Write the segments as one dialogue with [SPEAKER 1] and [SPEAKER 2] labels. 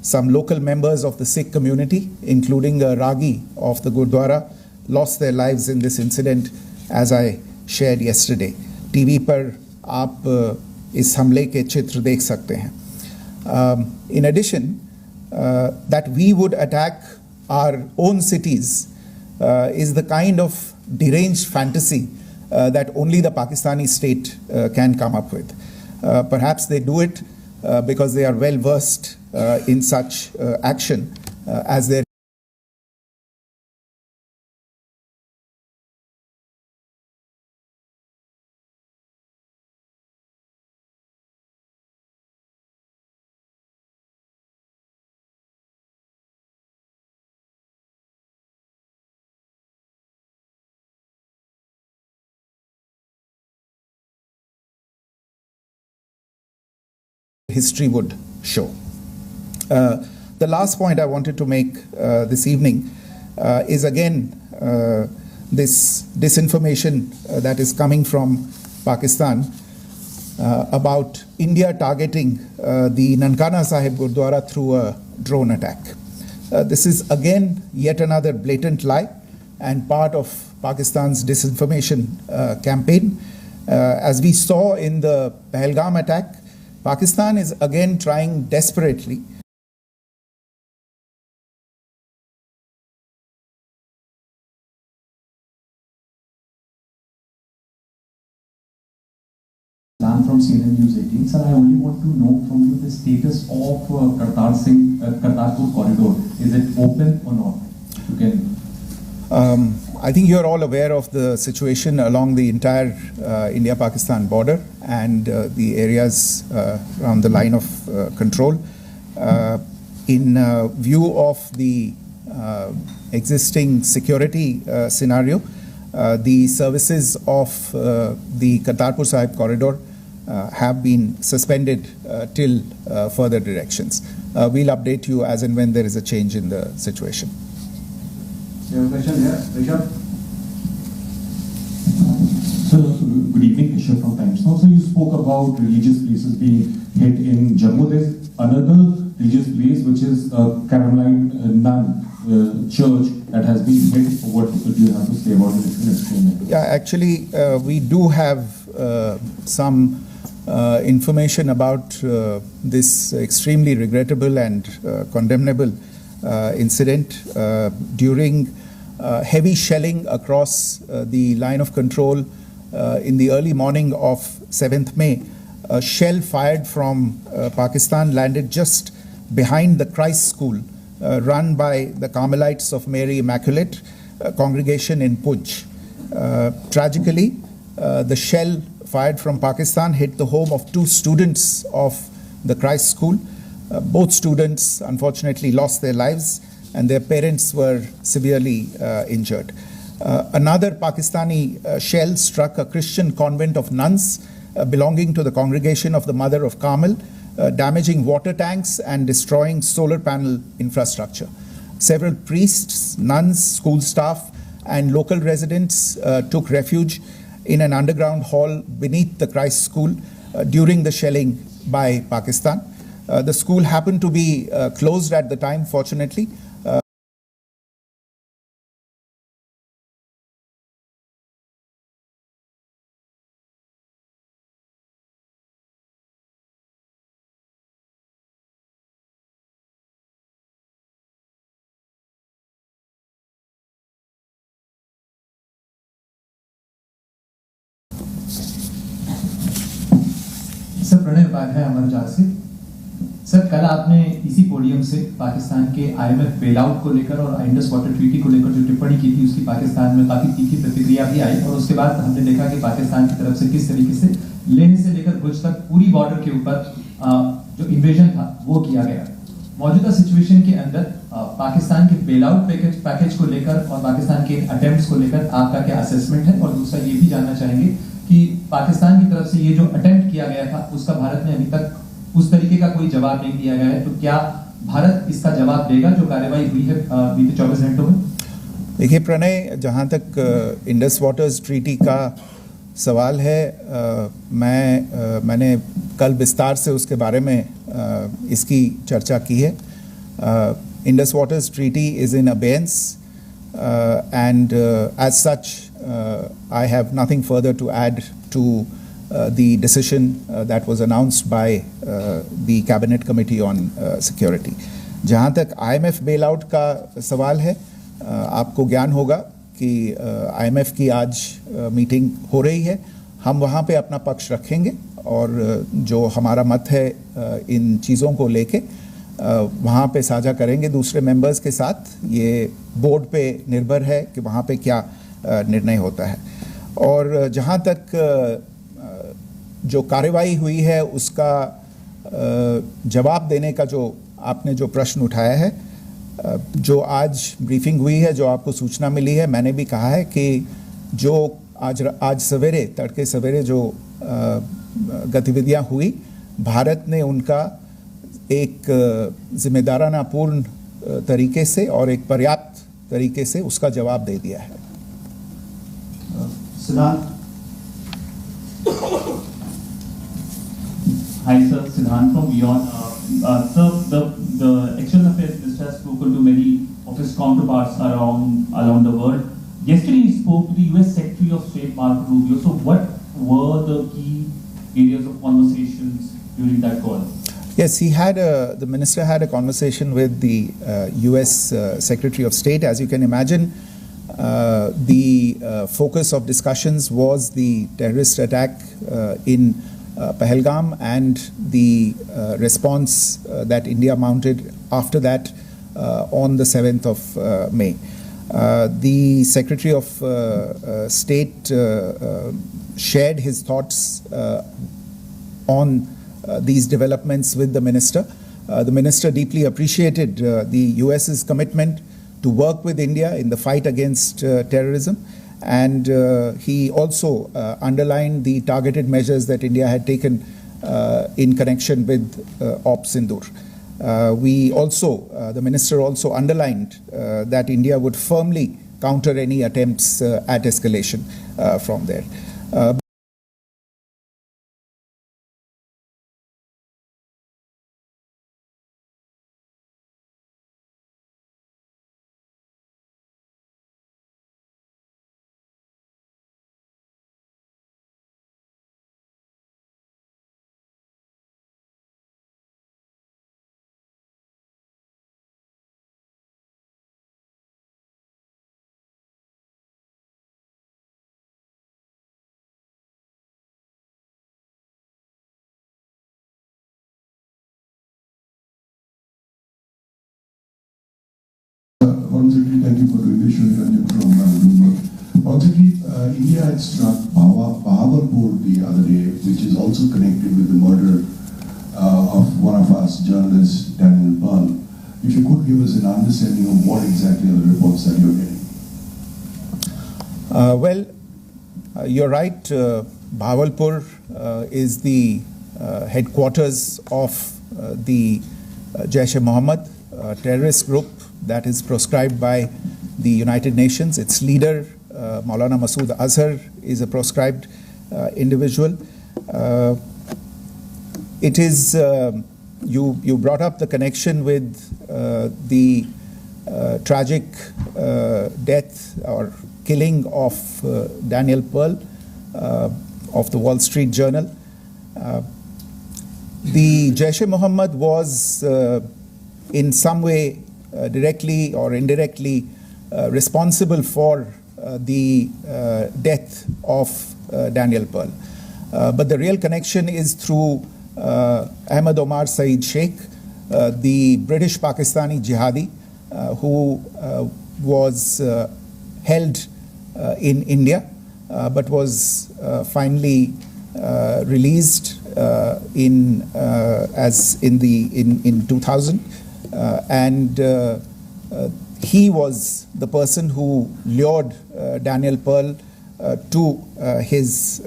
[SPEAKER 1] Some local members of the Sikh community, including a Ragi of the Gurdwara, lost their lives in this incident, as I shared yesterday. TV पर आप इस हमले के चित्र देख सकते हैं. In addition, that we would attack our own cities is the kind of deranged fantasy that only the Pakistani state can come up with. Perhaps they do it because they are well versed in such action as their history would show. The last point I wanted to make this evening is again this disinformation that is coming from Pakistan about India targeting the Nankana Sahib Gurdwara through a drone attack. This is again yet another blatant lie and part of Pakistan's disinformation campaign. As we saw in the Pahalgam attack, Pakistan is again trying desperately
[SPEAKER 2] from CNN News 18. Sir, I only want to know from you the status of Kartarpur corridor. Is it open or not? You can.
[SPEAKER 1] I think you're all aware of the situation along the entire India-Pakistan border and the areas around the line of control. In view of the existing security scenario, the services of the Kartarpur Sahib corridor have been suspended till further directions. We'll update you as and when there is a change in the situation.
[SPEAKER 2] You have a question here, Rishabh?
[SPEAKER 3] Sir, good evening, Rishabh from Times Now. So you spoke about religious places being hit in Jammu. There's another religious place which is Caroline Nun church that has been hit. What do you have to say about it? If you can explain it.
[SPEAKER 1] Yeah, actually, we do have some information about this extremely regrettable and condemnable incident during heavy shelling across the line of control in the early morning of 7th May. A shell fired from Pakistan landed just behind the Christ School run by the Carmelites of Mary Immaculate congregation in Poonch. Tragically, the shell fired from Pakistan hit the home of 2 students of the Christ School. Both students unfortunately lost their lives and their parents were severely injured. Another Pakistani shell struck a Christian convent of nuns belonging to the congregation of the Mother of Carmel, damaging water tanks and destroying solar panel infrastructure. Several priests, nuns, school staff and local residents took refuge in an underground hall beneath the Christ School during the shelling by Pakistan. The school happened to be closed at the time, fortunately.
[SPEAKER 2] Sir Pranay Upadhyay अमर जहाज से sir कल आपने इसी podium से पाकिस्तान के IMF bailout को लेकर और इंडस वाटर ट्रीटी को लेकर जो टिप्पणी की थी उसकी पाकिस्तान में काफी तीखी प्रतिक्रिया भी आई और उसके बाद हमने देखा कि पाकिस्तान की तरफ से किस तरीके से लेह से लेकर भुज तक पूरी बॉर्डर के ऊपर जो इन्वेजन था वो किया गया। मौजूदा सिचुएशन के अंदर पाकिस्तान के बेलआउट पैकेज को लेकर और पाकिस्तान के अटेम्प्ट्स को लेकर आपका क्या असेसमेंट है और दूसरा ये भी जानना चाहेंगे कि पाकिस्तान की तरफ से ये जो अटेम्प्ट किया गया था उसका भारत ने अभी तक उस तरीके का कोई जवाब नहीं दिया गया है, तो क्या भारत इसका जवाब देगा जो कार्रवाई हुई है बीते 24 घंटों में?
[SPEAKER 1] देखिए प्रणय, जहाँ तक इंडस वाटर्स ट्रीटी का सवाल है, मैंने कल विस्तार से उसके बारे में इसकी चर्चा की है। Indus Waters Treaty is in abeyance, and as such, I have nothing further to add to the decision that was announced by the Cabinet Committee on Security. जहाँ तक IMF bailout का सवाल है, आपको ज्ञान होगा कि IMF की आज मीटिंग हो रही है. हम वहाँ पे अपना पक्ष रखेंगे और जो हमारा मत है इन चीज़ों को लेके वहाँ पे साझा करेंगे दूसरे मेंबर्स के साथ. ये बोर्ड पे निर्भर है कि वहाँ पे क्या निर्णय होता है. और जहाँ तक जो कार्रवाई हुई है उसका जवाब देने का जो आपने जो प्रश्न उठाया है, जो आज ब्रीफिंग हुई है, जो आपको सूचना मिली है, मैंने भी कहा है कि जो आज सवेरे तड़के सवेरे जो गतिविधियां हुई, भारत ने उनका एक जिम्मेदाराना पूर्ण तरीके से और एक पर्याप्त तरीके से उसका जवाब दे दिया है.
[SPEAKER 2] सिद्धांत. Hi sir, Siddhant from Beyond. Sir, the External Affairs Minister has spoken to many of his counterparts around the world. Yesterday he spoke to the US Secretary of State Marco Rubio. So what were the key areas of conversations during that call?
[SPEAKER 1] Yes, the minister had a conversation with the US Secretary of State. As you can imagine, the focus of discussions was the terrorist attack in Pahalgam and the response that India mounted after that on the 7th of May. The Secretary of State shared his thoughts on these developments with the minister. The minister deeply appreciated the US's commitment to work with India in the fight against terrorism, and he also underlined the targeted measures that India had taken in connection with Op Sindoor. The minister also underlined that India would firmly counter any attempts at escalation from there.
[SPEAKER 4] Thank you for doing this. Shuri Ranjan from Bloomberg. India had struck Bahawalpur the other day, which is also connected with the murder of one of us journalists, Daniel Pearl. If you could give us an understanding of what exactly are the reports that you're getting.
[SPEAKER 1] You're right. Bahawalpur is the headquarters of the Jaish-e-Mohammed terrorist group that is proscribed by the United Nations. Its leader, Maulana Masood Azhar, is a proscribed individual. It is, you brought up the connection with the tragic death or killing of Daniel Pearl of the Wall Street Journal. The Jaish-e-Mohammed was in some way directly or indirectly responsible for the death of Daniel Pearl. But the real connection is through Ahmad Omar Saeed Sheikh, the British Pakistani jihadi who was held in India but was finally released in 2000. He was the person who lured Daniel Pearl to his,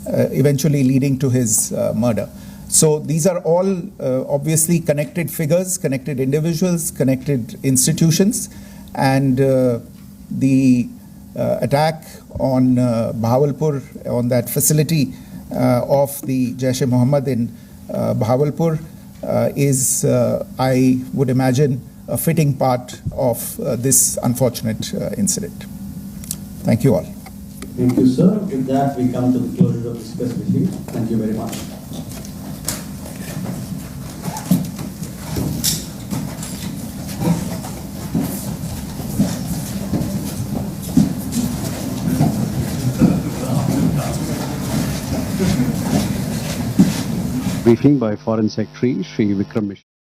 [SPEAKER 1] eventually leading to his murder. So these are all obviously connected figures, connected individuals, connected institutions, and the attack on Bahawalpur, on that facility of the Jaish-e-Mohammed in Bahawalpur, is, I would imagine, a fitting part of this unfortunate incident. Thank you all.
[SPEAKER 5] Thank you, sir. With that, we come to the closure of this press briefing. Thank you very much.
[SPEAKER 6] Briefing by Foreign Secretary Sri Vikram Mishra.